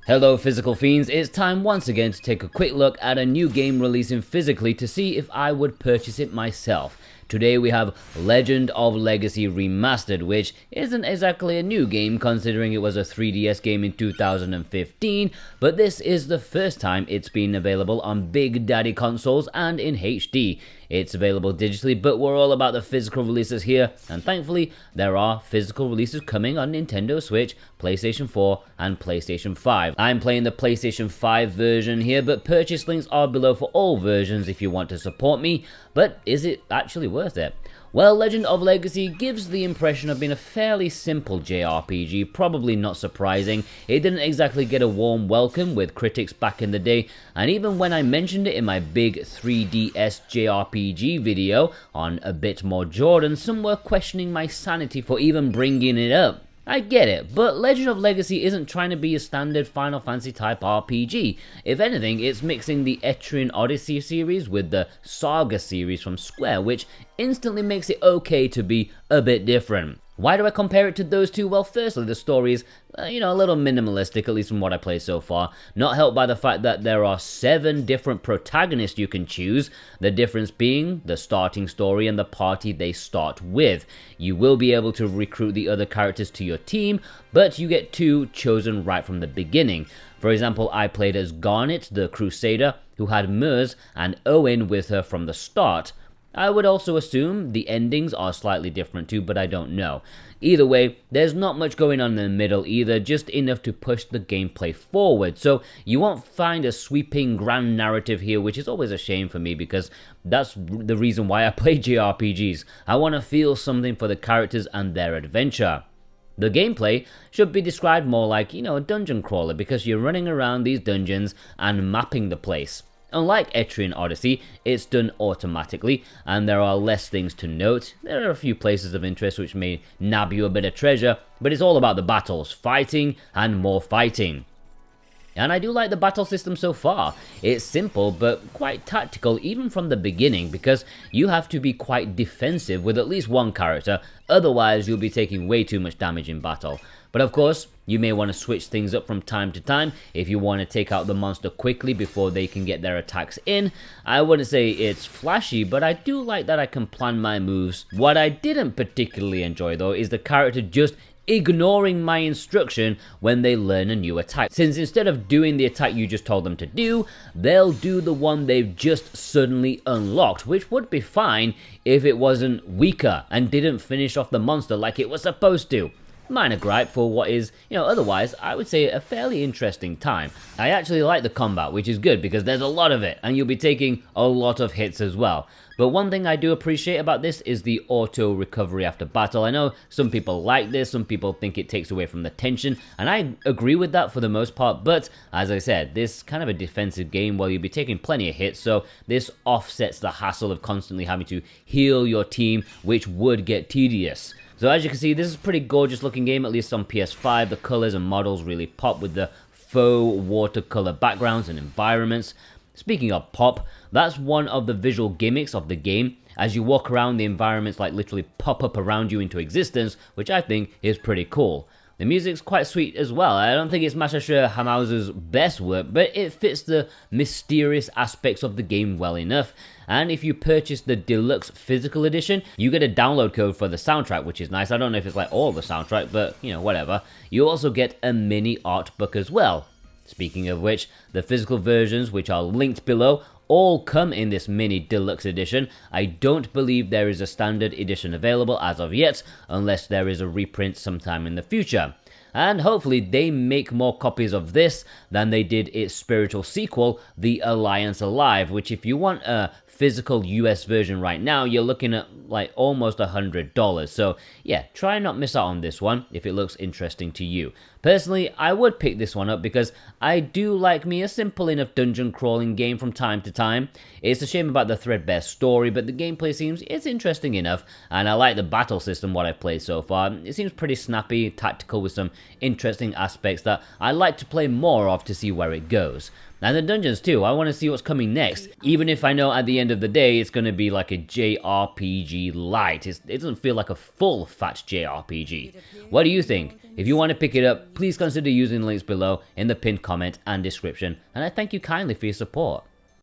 Hello physical fiends, it's time once again to take a quick look at a new game releasing physically to see if I would purchase it myself. Today we have Legend of Legacy Remastered, which isn't exactly a new game considering it was a 3DS game in 2015, but this is the first time it's been available on Big Daddy consoles and in HD. It's available digitally, but we're all about the physical releases here, and thankfully there are physical releases coming on Nintendo Switch, PlayStation 4 and PlayStation 5. I'm playing the PlayStation 5 version here, but purchase links are below for all versions if you want to support me. But is it actually worth it? Well, Legend of Legacy gives the impression of being a fairly simple JRPG, probably not surprising. It didn't exactly get a warm welcome with critics back in the day, and even when I mentioned it in my big 3DS JRPG video on A Bit More Jordan, some were questioning my sanity for even bringing it up. I get it, but Legend of Legacy isn't trying to be a standard Final Fantasy type RPG. If anything, it's mixing the Etrian Odyssey series with the Saga series from Square, which instantly makes it okay to be a bit different. Why do I compare it to those two? Well, firstly, the story is, a little minimalistic, at least from what I played so far. Not helped by the fact that there are 7 different protagonists you can choose, the difference being the starting story and the party they start with. You will be able to recruit the other characters to your team, but you get 2 chosen right from the beginning. For example, I played as Garnet, the Crusader, who had Murs and Owen with her from the start. I would also assume the endings are slightly different too, but I don't know. Either way, there's not much going on in the middle either, just enough to push the gameplay forward. So you won't find a sweeping grand narrative here, which is always a shame for me because that's the reason why I play JRPGs. I want to feel something for the characters and their adventure. The gameplay should be described more like, a dungeon crawler because you're running around these dungeons and mapping the place. Unlike Etrian Odyssey, it's done automatically, and there are less things to note. There are a few places of interest which may nab you a bit of treasure, but it's all about the battles, fighting, and more fighting. And I do like the battle system so far. It's simple, but quite tactical even from the beginning, because you have to be quite defensive with at least one character, otherwise you'll be taking way too much damage in battle. But of course, you may want to switch things up from time to time if you want to take out the monster quickly before they can get their attacks in. I wouldn't say it's flashy, but I do like that I can plan my moves. What I didn't particularly enjoy though is the character just ignoring my instruction when they learn a new attack. Since instead of doing the attack you just told them to do, they'll do the one they've just suddenly unlocked, which would be fine if it wasn't weaker and didn't finish off the monster like it was supposed to. Minor gripe for what is, otherwise, I would say a fairly interesting time. I actually like the combat, which is good because there's a lot of it, and you'll be taking a lot of hits as well. But one thing I do appreciate about this is the auto recovery after battle. I know some people like this, some people think it takes away from the tension, and I agree with that for the most part, but as I said, this is kind of a defensive game where you'll be taking plenty of hits, so this offsets the hassle of constantly having to heal your team, which would get tedious. So as you can see, this is a pretty gorgeous looking game, at least on PS5. The colors and models really pop with the faux watercolor backgrounds and environments. Speaking of pop, that's one of the visual gimmicks of the game. As you walk around, the environments literally pop up around you into existence, which I think is pretty cool. The music's quite sweet as well. I don't think it's Masahiro Hamauzu's best work, but it fits the mysterious aspects of the game well enough. And if you purchase the Deluxe physical edition, you get a download code for the soundtrack, which is nice. I don't know if it's like all the soundtrack, but whatever. You also get a mini art book as well. Speaking of which, the physical versions, which are linked below, all come in this mini deluxe edition. I don't believe there is a standard edition available as of yet, unless there is a reprint sometime in the future. And hopefully they make more copies of this than they did its spiritual sequel, The Alliance Alive, which if you want a physical US version right now, you're looking at almost $100. So yeah, try and not miss out on this one if it looks interesting to you. Personally, I would pick this one up because I do like me a simple enough dungeon crawling game from time to time. It's a shame about the threadbare story, but the gameplay seems it's interesting enough, and I like the battle system what I've played so far. It seems pretty snappy, tactical with some interesting aspects that I like to play more of to see where it goes. And the dungeons too, I want to see what's coming next, even if I know at the end of the day it's going to be like a JRPG light. It doesn't feel like a full-fat JRPG. What do you think? If you want to pick it up, please consider using the links below in the pinned comment and description, and I thank you kindly for your support.